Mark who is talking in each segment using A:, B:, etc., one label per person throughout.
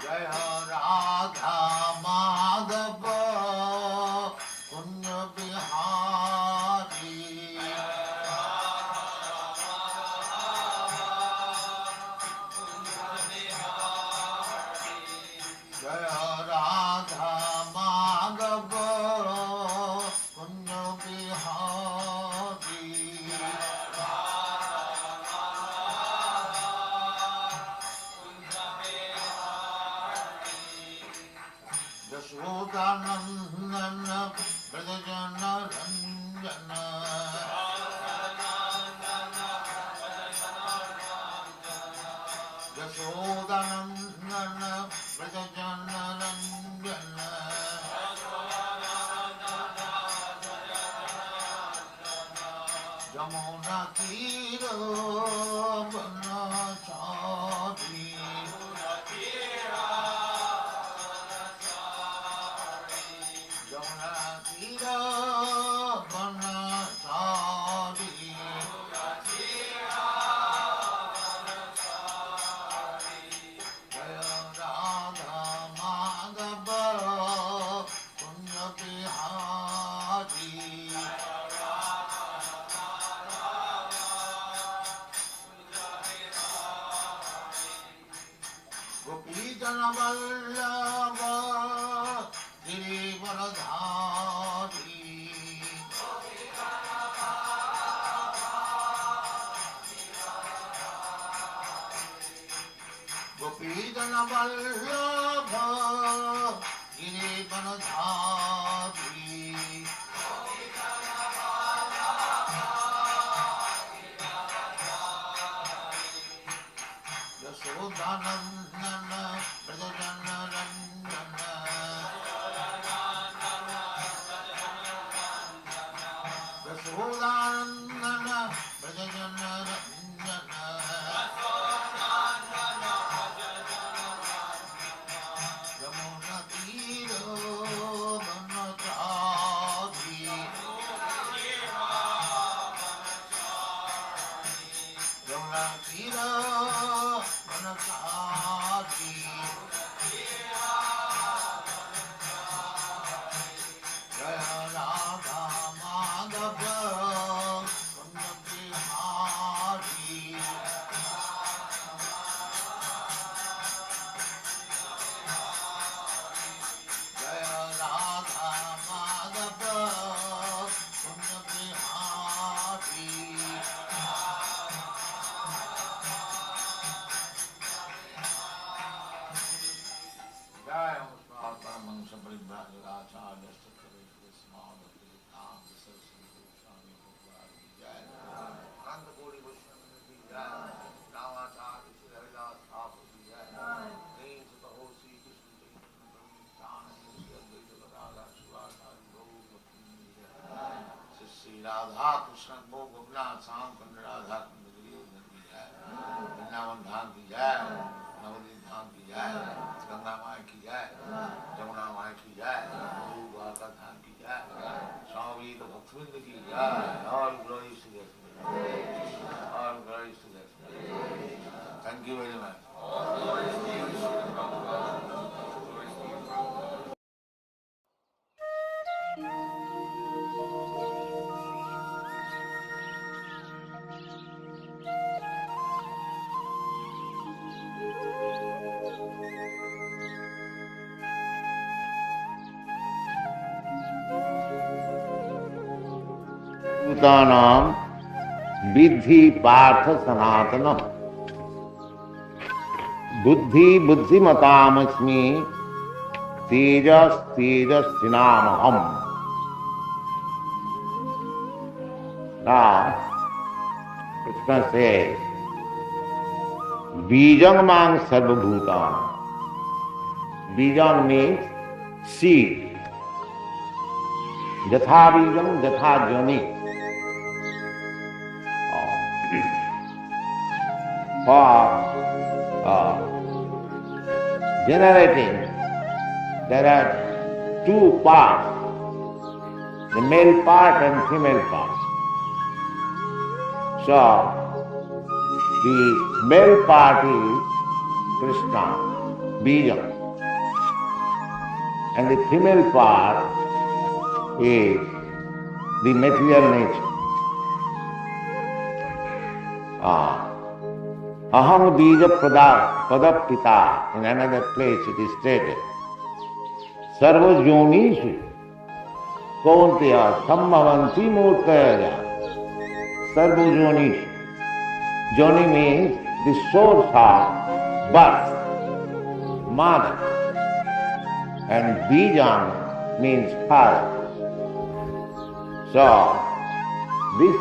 A: जय राधा माधव कुंज बिहारी जय राधा माधव कुंज बिहारी यशोदानंदन ब्रजजन रंजन यशोदानंदन ब्रजजन रंजन यमुना तीर बनचारी यमुना तीर बनचारी जय राधा माधव कुंज बिहारी गोपी जन वल्लभ गिरिवरधारी गोपी जन वल्लभ गिरिवरधारी यशोदानंदन ब्रजजन रंजन यशोदानंदन ब्रजजन रंजन यमुना तीर बनचारी यमुना तीर बनचारी जय राधा माधव कुंज बिहारी जय राधा माधव कुंज बिहारी जय परमहंस परिव्राजकाचार्य राधा कृष्ण को गोपनाथ श्याम कुंड राधा कुंड वृंदावन धाम की जय, नवदीप धाम की जय, गंगा माई की जय, जमुना माई की जय, द्वारका धाम की जय, स्वामी भक्तवृंद की जय। All glories to that. All glories to that. Thank you very much. भूतानां विद्धि पार्थ सनातन बुद्धि बुद्धिमतामस्मि तेजस तेजस्विनामहम्। Now, Krishna says, Bijang mang sarvabhutan. Bijang means seed. Jatha bijang, jatha jani. For generating, there are two parts, the male part and female part. So, the male part is Krishna, Bijam. and the female part is the material nature. Aham bija padapita, in another place it is stated, sarva jonishu kaunteya sambhavanti murtaya. Sarva jonishu. Joni means the source of birth, mother, and Bijan means father. So, this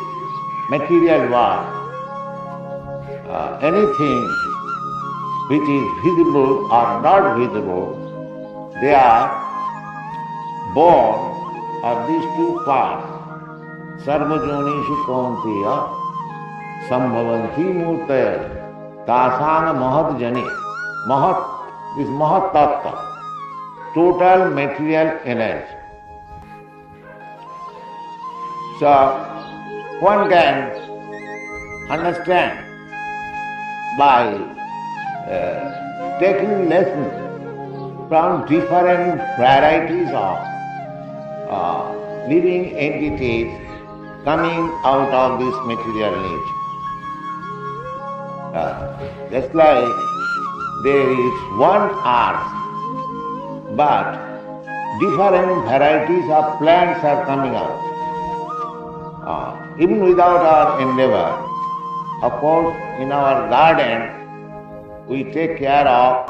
A: material world, anything which is visible or not visible, they are born of these two parts. Sarva jonishu kaunteya sambhavanti murtaya tasana mahat jani. Mahat, this mahat tattva, total material energy. So, one can understand by taking lessons from different varieties of living entities coming out of this material nature. Just like there is one earth, but different varieties of plants are coming out. Even without our endeavor, of course, in our garden, we take care of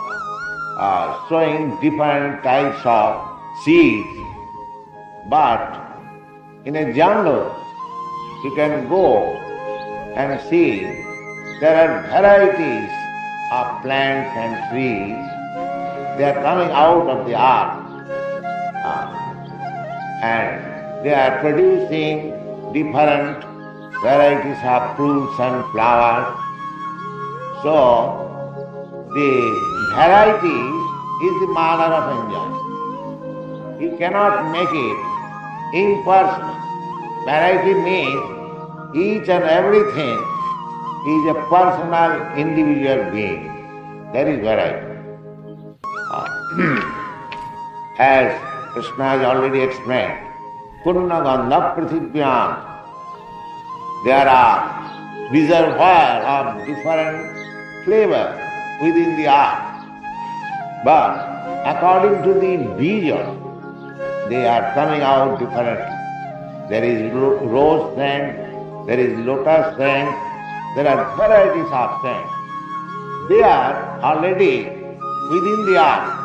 A: sowing different types of seeds. But in a jungle, you can go and see there are varieties of plants and trees. They are coming out of the earth and they are producing different varieties of fruits and flowers. So, the variety is the mother of enjoyment. You cannot make it impersonal. Variety means each and everything is a personal, individual being. That is variety. As Krishna has already explained, Purna Gandha Prithibhyam, there are reservoirs of different flavors within the earth. But according to the bija, they are coming out differently. There is rose scent, there is lotus scent, there are varieties of scent. They are already within the earth.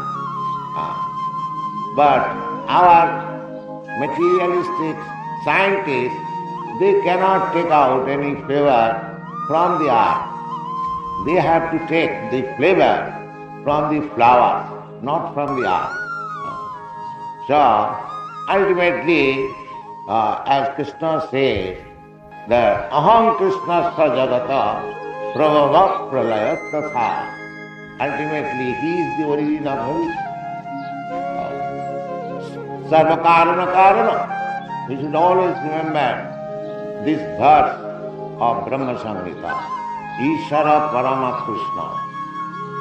A: But our materialistic scientists, they cannot take out any flavor from the earth. They have to take the flavor from the flowers, not from the earth. So, ultimately, as Krishna says, that aham Krishna sa jagata prabhava pralaya tatha. Ultimately, he is the origin of everything. Sarva karana karana. We should always remember this verse of Brahma Samhita. Ishara Parama Krishna,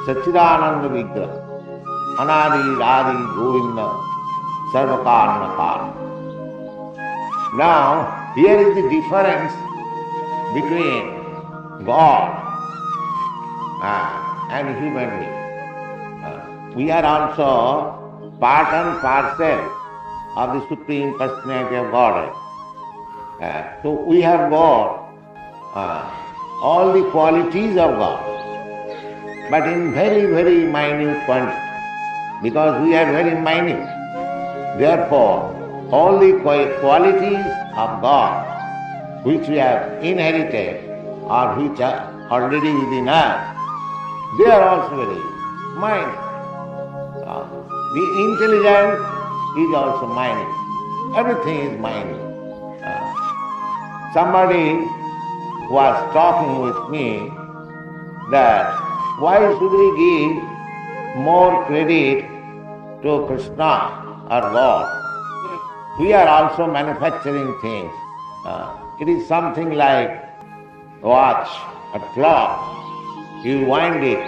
A: Sachidananda Vigraha, Anadi Radhi Govinda, Sarva karana karana. Now, here is the difference between God and human being. We are also part and parcel of the Supreme Personality of Godhead. So we have got all the qualities of God, but in very, very minute quantity, because we are very minute. Therefore, all the qualities of God which we have inherited or which are already within us, they are also very minute. The intelligence is also minute. Everything is minute. Somebody was talking with me that why should we give more credit to Krishna or God? We are also manufacturing things. It is something like a watch, a clock. You wind it,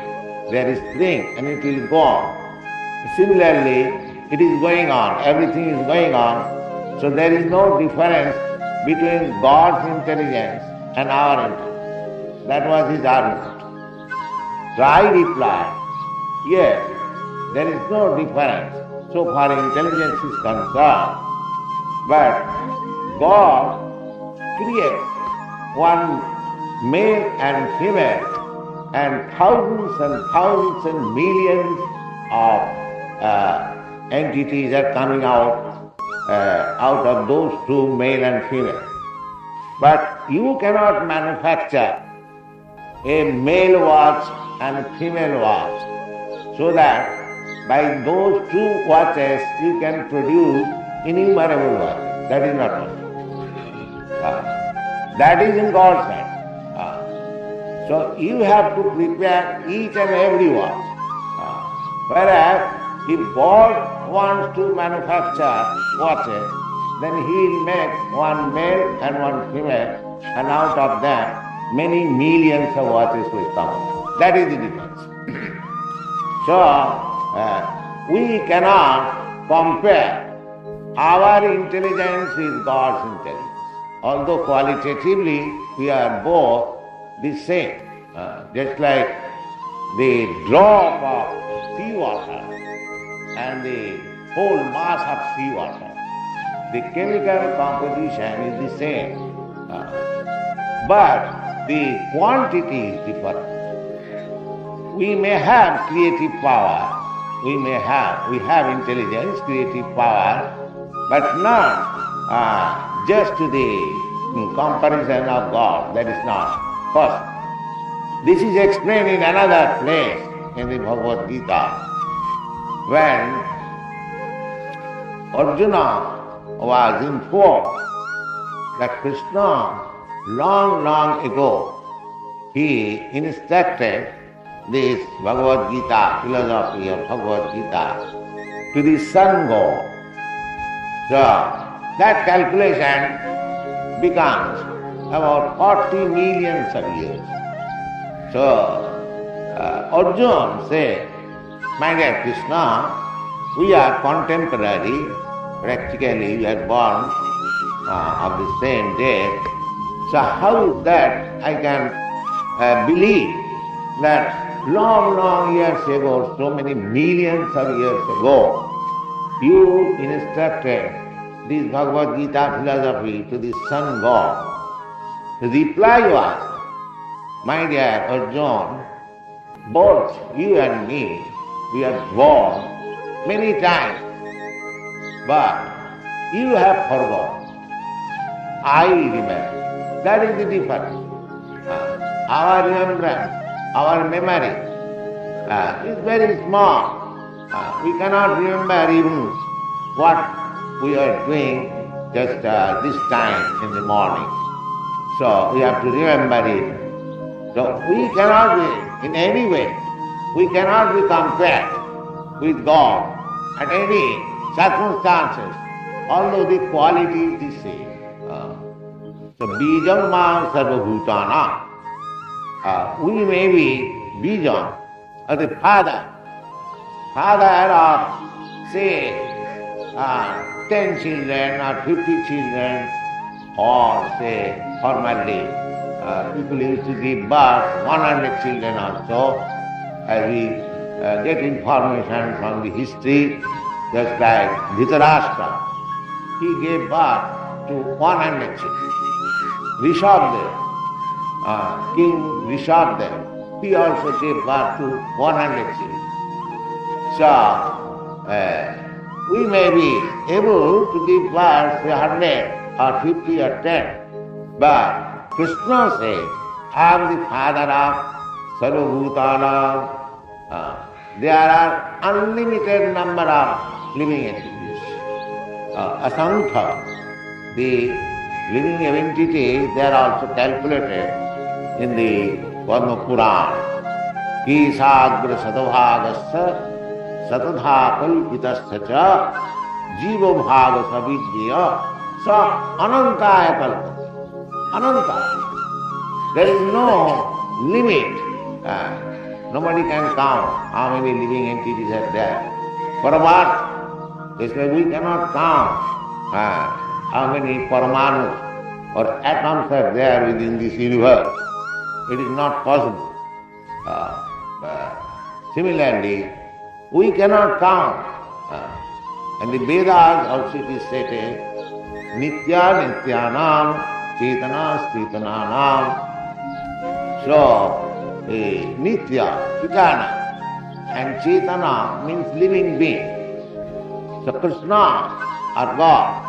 A: there is spring and it will go on. Similarly, it is going on, everything is going on. So there is no difference between God's intelligence and our intelligence. That was his argument. So I replied, yes, there is no difference so far intelligence is concerned, but God creates one male and female and thousands and millions of entities are coming out of those two, male and female. But you cannot manufacture a male watch and a female watch, so that by those two watches you can produce innumerable watches. That is not possible. That is in God's hand. So you have to prepare each and every watch. Whereas if God wants to manufacture watches, then He will make one male and one female, and out of them many millions of watches will come. That is the difference. So we cannot compare our intelligence with God's intelligence. Although qualitatively we are both the same, just like the drop of seawater and the whole mass of seawater, the chemical composition is the same, but the quantity is different. We may have creative power, we have intelligence, creative power, but not just to the comparison of God. That is not possible. This is explained in another place in the Bhagavad Gita, when Arjuna was informed that Krishna long ago he instructed this Bhagavad Gita, philosophy of Bhagavad Gita, to the sun god. So that calculation becomes about 40 millions of years. So Arjuna said, my dear Krishna, we are contemporary, practically we are born of the same day. So how is that I can believe that long years ago, so many millions of years ago, you instructed this Bhagavad Gita philosophy to the sun god? The reply was, my dear Arjuna, both you and me, we are born many times, but you have forgotten. I remember. That is the difference. Our remembrance, our memory is very small. We cannot remember even what we are doing just this time in the morning. So we have to remember it. So we cannot be, in any way, we cannot be compared with God at any circumstances, although the quality is the same. So Bijam Mam Sarva Bhutana. We may be Bijam, or the father of, say, 10 children or 50 children, or say, formerly, people used to give birth 100 children also, as we get information from the history, just like Dhritarashtra. He gave birth to 100 children. Rishabdev, King Rishabdev, he also gave birth to 100 children. So, we may be able to give birth to 100 or 50 or 10, but Krishna says, I am the father of Sarvabhutana. There are unlimited number of living entities. Asankha, the living entities, they are also calculated in the Padma Purana. Kisagra sadabhagasya satadha kalpitasya cha jiva bhaga savidya sa anantaya kalpati. Ananta. There is no limit. Nobody can count how many living entities are there. For what Just like we cannot count how many Paramanus or atoms are there within this universe. It is not possible. Similarly, we cannot count. And the Vedas also it is stated, Nitya Nityanam Chetana Stetananam. So, Nitya, Eternal, and Chetana means living being. So Krishna or God,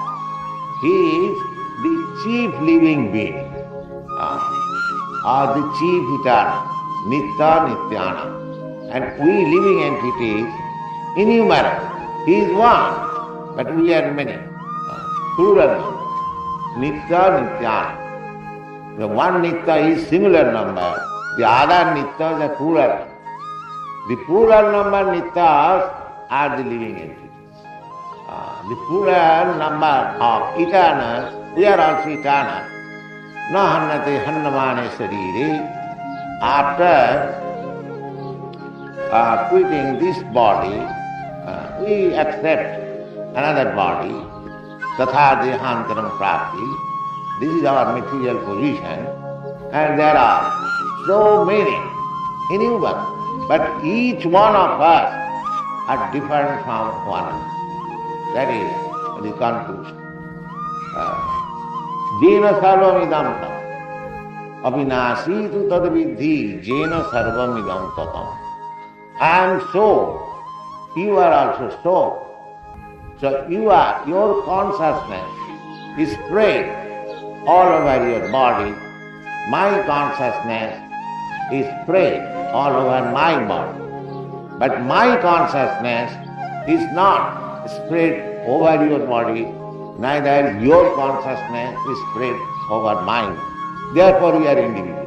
A: He is the chief living being, or the chief eternal, Nitya Nityana. And we living entities, innumerable. He is one, but we are many. Plural number. Nitya Nityana. The one Nitya is singular number, the other Nitya is a plural number. The plural number Nityas are the living entities. The plural number of eternal, we are also eternal. Na hannate hannamane sarire. After quitting this body, we accept another body. Tatha dehantaram prapti. This is our material position. And there are so many innumerable, but each one of us are different from one another. That is the conclusion. Jena sarvam idam tam. Abhinasi tu tad vidhi. Jena sarvam idam tatam. I am so. You are also so. So your consciousness is spread all over your body. My consciousness is spread all over my body. But my consciousness is not spread over your body, neither your consciousness is spread over mine. Therefore we are individual.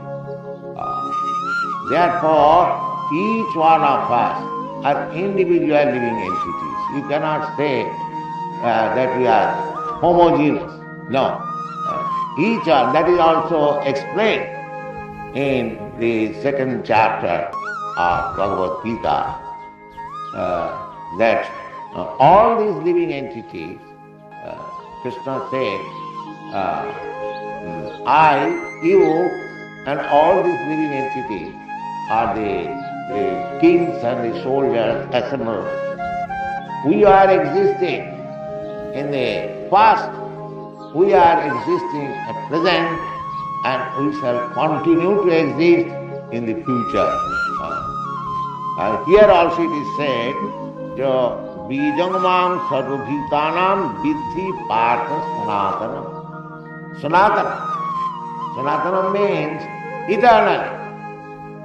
A: Therefore each one of us are individual living entities. You cannot say that we are homogeneous. No. Each one, that is also explained in the second chapter of Bhagavad Gita, that all these living entities, Krishna said, I, you, and all these living entities are the kings and the soldiers assembled. We are existing in the past, we are existing at present, and we shall continue to exist in the future. Here also it is said, Bijangmam sarvabhutanam vidhi partha sanatanam. Sanatanam means eternal.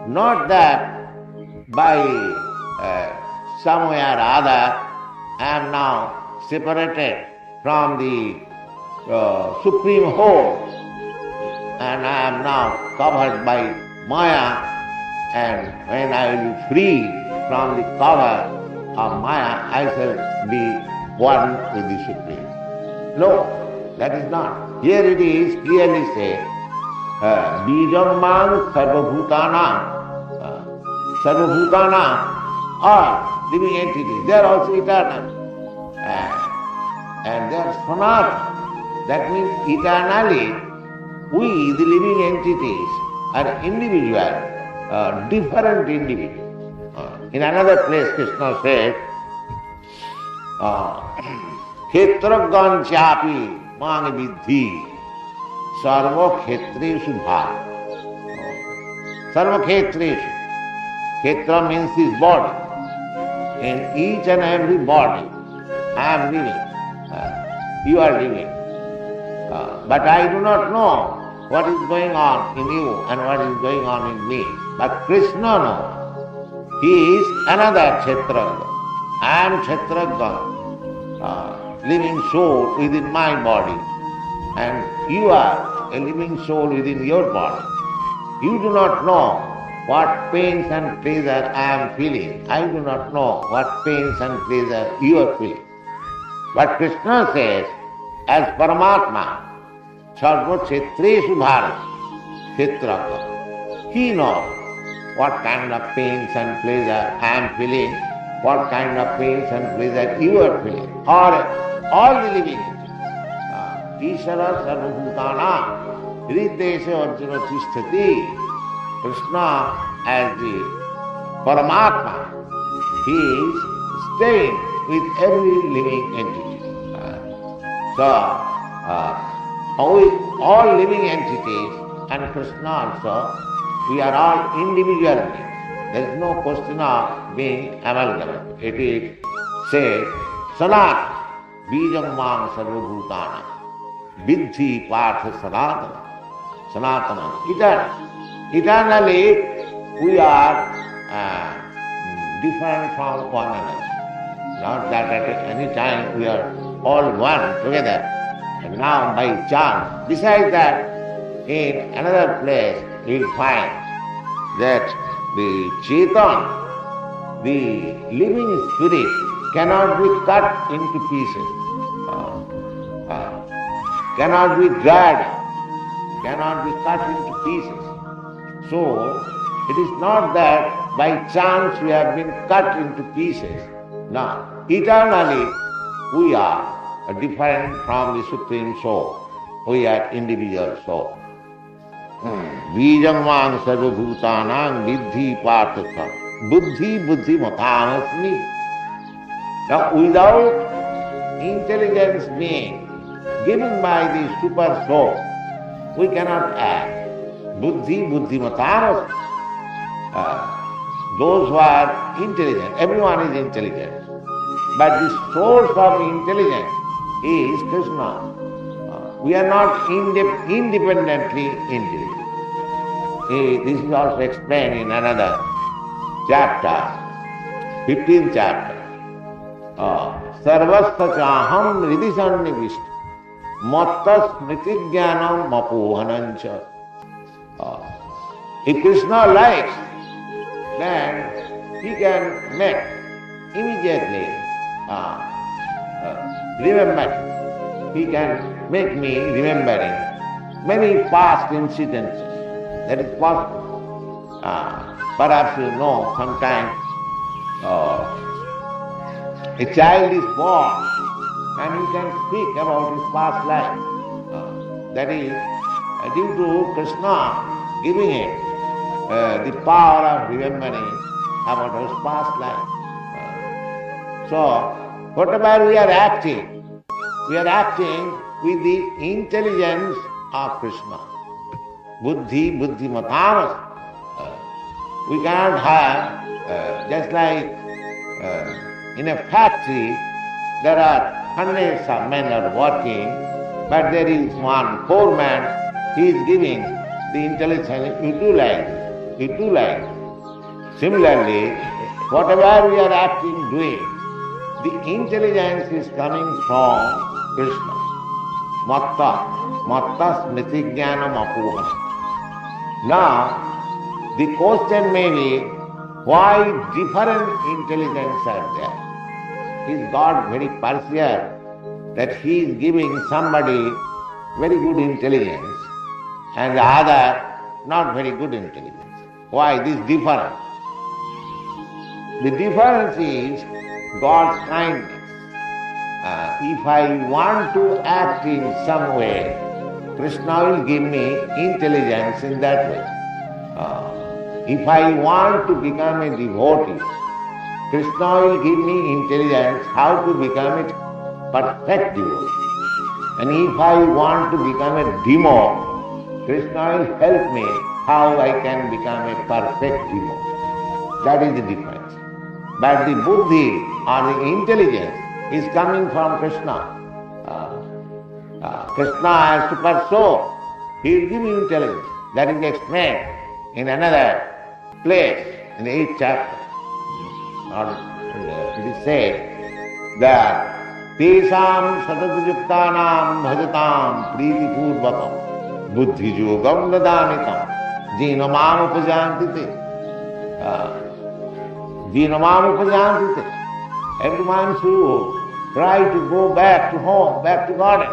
A: Not that by some way or other I am now separated from the supreme whole and I am now covered by Maya, and when I will be free from the cover of Maya, I shall be one with the Supreme. No, that is not. Here it is clearly said, Bijamman sarvabhutanam. Sarvabhutanam are living entities. They are also eternal. And they are sanatana. That means eternally, we, the living entities, are individual, different individuals. In another place, Krishna said, Khetragan chapi mang vidhi sarva khetreshu bhara. Sarva khetreshu. Khetra means his body. In each and every body, I am living. You are living. But I do not know what is going on in you and what is going on in me. But Krishna knows. He is another Kshetraga. I am Kshetraga, living soul within my body. And you are a living soul within your body. You do not know what pains and pleasure I am feeling. I do not know what pains and pleasure you are feeling. But Krishna says, as Paramatma, Sarva Kshetreshu Bharata, Kshetraka, he knows what kind of pains and pleasure I am feeling, what kind of pains and pleasure you are feeling, or all the living entities. Ishara sarvabhutana hridesha arjuna tisthati. Krishna as the Paramatma, he is staying with every living entity. With all living entities and Krishna also, we are all individual beings. There is no question of being amalgamated. It is said, Sanat Bijam Mang Sarvabhutana Vidhi Partha Sanatana. Sanatana, eternal. Eternally, we are different from one another. Not that at any time we are all one together. And now by chance, besides that, in another place you will find that the Chetan, the living spirit, cannot be cut into pieces, cannot be dragged, cannot be cut into pieces. So, it is not that by chance we have been cut into pieces. No, eternally we are different from the Supreme Soul. We are individual soul. Bijamang sarvabhutanang vidhi partha buddhi buddhi matanasmi. Now, without intelligence being given by the Super Soul, we cannot act. Buddhi buddhi matanasmi. Those who are intelligent, everyone is intelligent. But the source of intelligence is Krishna. We are not independently intelligent. This is also explained in another chapter, 15th chapter. Sarvastha chaham ridisannivishta matta smritigyanam mapohanancha. If Krishna likes, then he can make immediately remember. He can make me remembering many past incidences. That is possible. Perhaps you know, sometimes a child is born and he can speak about his past life. That is due to Krishna giving him the power of remembering about his past life. So, whatever we are acting with the intelligence of Krishna. Buddhi, buddhi matamas. We cannot have, just like in a factory, there are hundreds of men are working, but there is one foreman, he is giving the intelligence, you do like this, you do like this. Similarly, whatever we are acting, doing, the intelligence is coming from Krishna. Matta smriti jnanam apuha. Now, the question may be, why different intelligence are there? Is God very partial that He is giving somebody very good intelligence and the other not very good intelligence? Why this difference? The difference is God's kindness. If I want to act in some way, Krishna will give me intelligence in that way. If I want to become a devotee, Krishna will give me intelligence how to become a perfect devotee. And if I want to become a demo, Krishna will help me how I can become a perfect demo. That is the difference. But the buddhi or the intelligence is coming from Krishna. Krishna as super soul, He will give you intelligence. That is explained in another place, in the 8th chapter. It is said that Tesam satadujuktanam bhajatam priti purvakam buddhi yogam dadamitam jinamam upajantite. Jinamam upajantite. Everyone should try to go back to home, back to garden.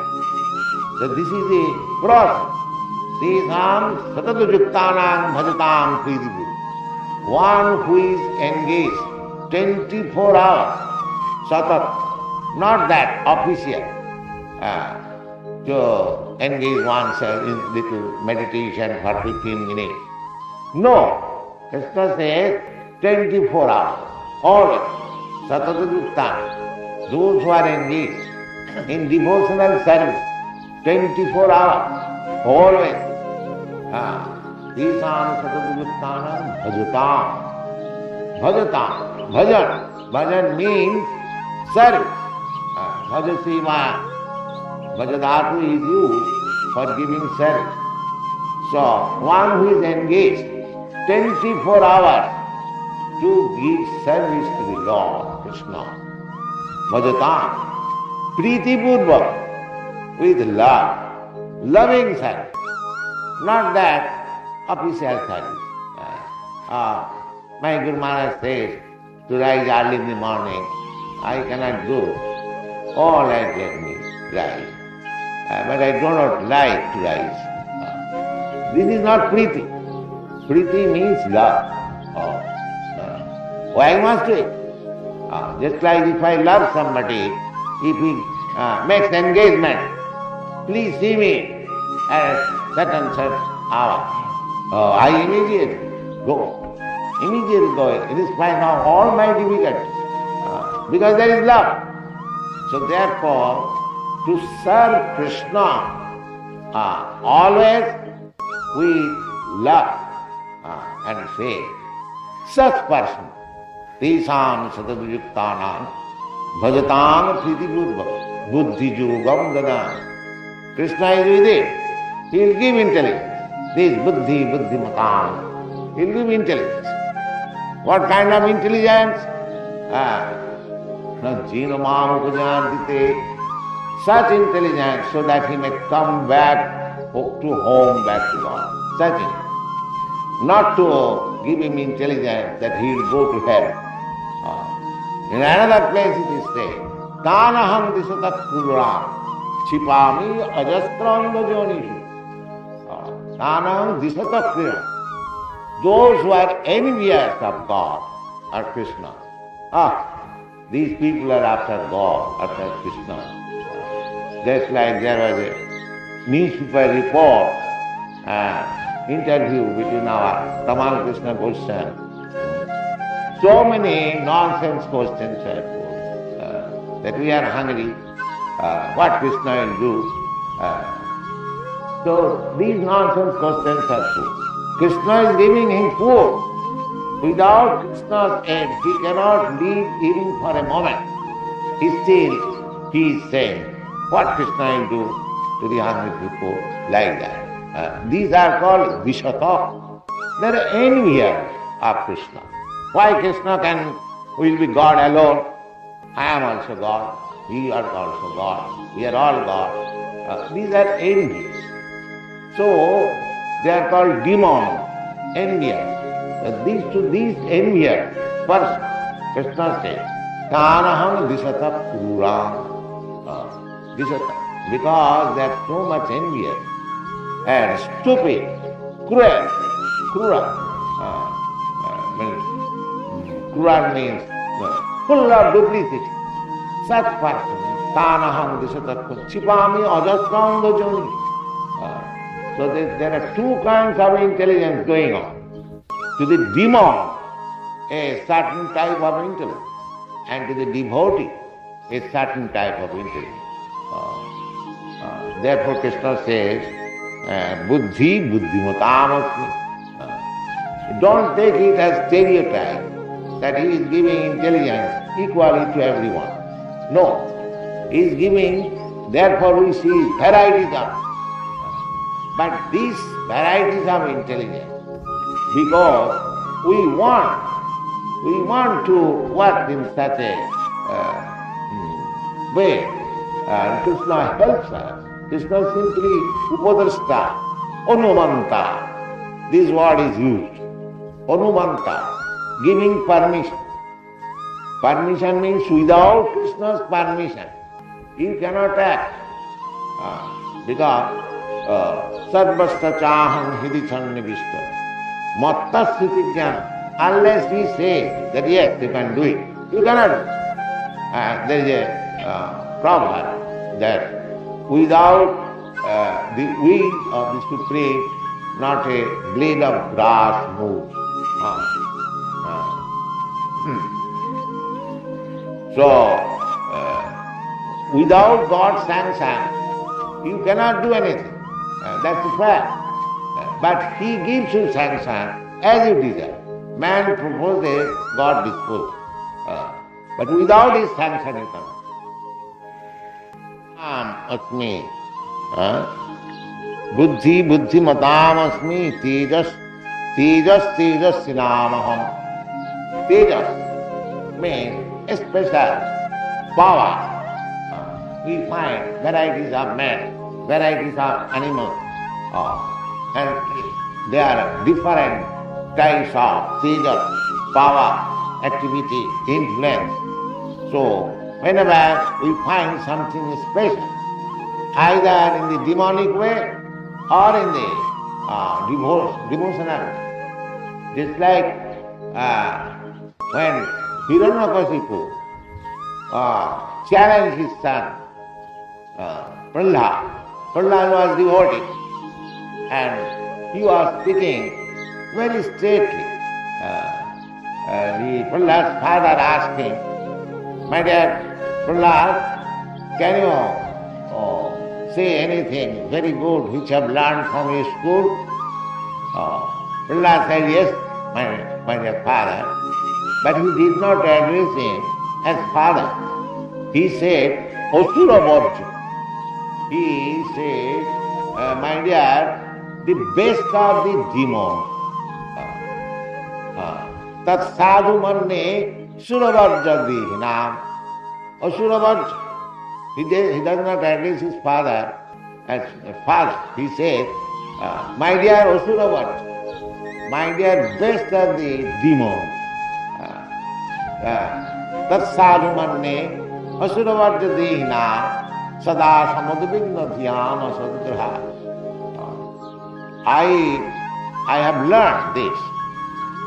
A: So this is the process. Tesam satadujuktanam bhajatam priti. One who is engaged 24 hours, satat, not that official, to engage oneself in little meditation for 15 minutes. No, Krishna says 24 hours, always, satatayukta. Those who are engaged in devotional service, 24 hours, always. Isam satatayuktanam bhajatam. Bhajatam. Bhajan. Bhajan means service. Bhajasima. Bhajadhatu is used for giving service. So, one who is engaged 24 hours to give service to the Lord Krishna. Bhajatam. Priti purvak, with love, loving service. Not that official service. My Guru Maharaj says to rise early in the morning. I cannot do. All right, let me rise. But I do not like to rise. This is not Priti. Priti means love. Why must we? Just like if I love somebody, if he makes engagement, please see me at such and such hour. I immediately go. Immediately go, in spite of all my difficulties. Because there is love. So therefore, to serve Krishna always with love and faith. Such person, Tesam Satatayuktanam Bhajatam Pritipurvak Buddhi Yogam Dadam. Krishna is with it. He will give intelligence. This Buddhi, Buddhimatam. He will give intelligence. What kind of intelligence? Jinamam Upajantite. Such intelligence so that he may come back to home, back to God. Such intelligence. Not to give him intelligence that he will go to hell. In another place it is said, Tanaham disatat kuram chipami ajastranga jonishu. Tanaham disatat kuram. Those who are envious of God or Krishna. These people are after God, after Krishna. Just like there was a newspaper report, interview between our Tamal Krishna Goswami. So many nonsense questions are posed, that we are hungry, what Krishna will do. So these nonsense questions are posed. Krishna is giving him food. Without Krishna's aid, he cannot live even for a moment. He is saying, what Krishna will do to the hungry people, like that. These are called Vishata. They are envious of Krishna. Why Krishna will be God alone? I am also God. You are also God. We are all God. These are envious. So they are called demons, envious. These envious person, Krishna says, Tanaham disata puram. Because they are so much envious and stupid, cruel. Cruel means full of duplicity. Such person, Tanaham disata chipami ajastranga joni. So there are two kinds of intelligence going on. To the demon, a certain type of intellect, and to the devotee, a certain type of intellect. Therefore Krishna says, Buddhi Buddhimatam. Don't take it as stereotype that he is giving intelligence equally to everyone. No, he is giving, therefore we see varieties of. But these varieties of intelligence, because we want to work in such a way. Krishna helps us. Krishna simply upadrashta, anumanta. This word is used. Anumanta, giving permission. Permission means without Krishna's permission, you cannot act. Because sarvasta chaham hidichan nivishta. Matta sthiti jnana. unless he says that yes, you can do it. You cannot do it. There is a proverb that without the will of the Supreme, not a blade of grass moves. So, without God's sanction, you cannot do anything. That's the fact. But He gives you sanction as you desire. Man proposes, God disposes. But without His sanction, you cannot. Asmi. Buddhi buddhimatam asmi tejas tejas sinamaham. Tejas means a special power. We find varieties of men, varieties of animals, and there are different types of tejas, power, activity, influence. So, whenever we find something special, either in the demonic way or in the devotional way, just like when Hiranyakashipu challenged his son, Prahlad. Prahlad was devotee and he was speaking very straightly. The Prahlad's father asked him, "My dear Prahlad, can you say anything very good which you have learned from your school?" Prahlad said, "Yes, my dear father." But he did not address him as father. He said, "Asura Varja." He said, "My dear, the best of the demons. Tat sadhu manne suravarja dihinam." Asuravarja. He does not address his father as father. He says, "My dear Asuravarja, my dear best of the demons. Tat sadhu manne asuravarja dihinam sada samadvigna dhyana sadgraha." I have learned this,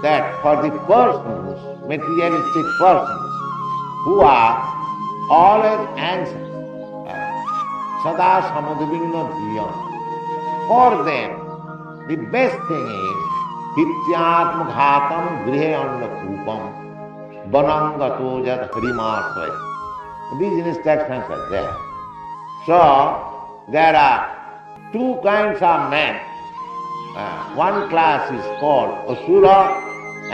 A: that for the persons, materialistic persons, who are always anxious, sada samadvigna dhyana, for them the best thing is hityatma ghatam grihe anna kupam banangato jat harimasvaya. These instructions are there. So, there are two kinds of men. One class is called Asura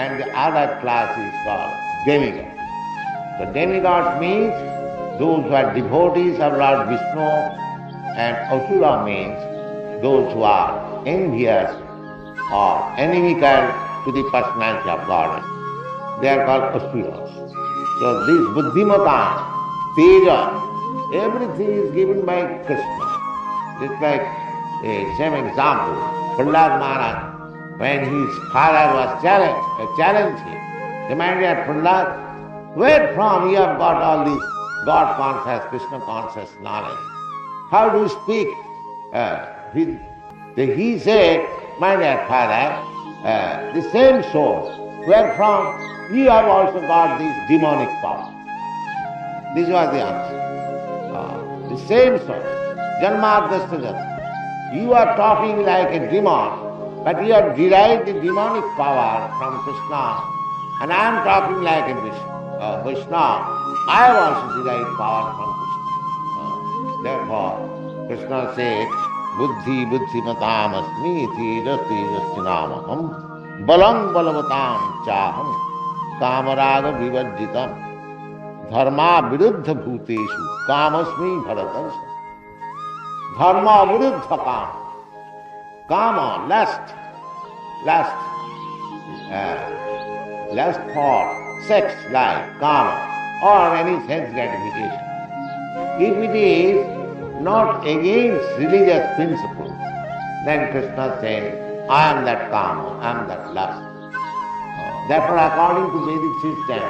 A: and the other class is called demigod. So demigod means those who are devotees of Lord Vishnu, and Asura means those who are envious or inimical to the personality of God. They are called Asuras. So this Buddhimata, Teja, everything is given by Krishna. Just like a same example, Prahlad Maharaj, when his father was challenged him, demanded, "Prahlad, where from you have got all this God conscious, Krishna conscious knowledge? How do you speak?" He said, "My dear father, the same source where from you have also got this demonic power." This was the answer. The same source, Janmadhyasya. You are talking like a demon, but you have derived the demonic power from Krishna, and I am talking like a Vishnu. I have also derived power from Krishna. Therefore, Krishna said, "Buddhi buddhimatam asmi tejasti jastinamaham balam balavatam chaham kamaraga vivarjitam dharma viruddha bhuteshu kamasmi bharatarsa." Dharma viruddha kama. Kama, lust for sex, life, kama, or any sense gratification. If it is not against religious principles, then Krishna says, "I am that kama, I am that lust." Therefore, according to Vedic system,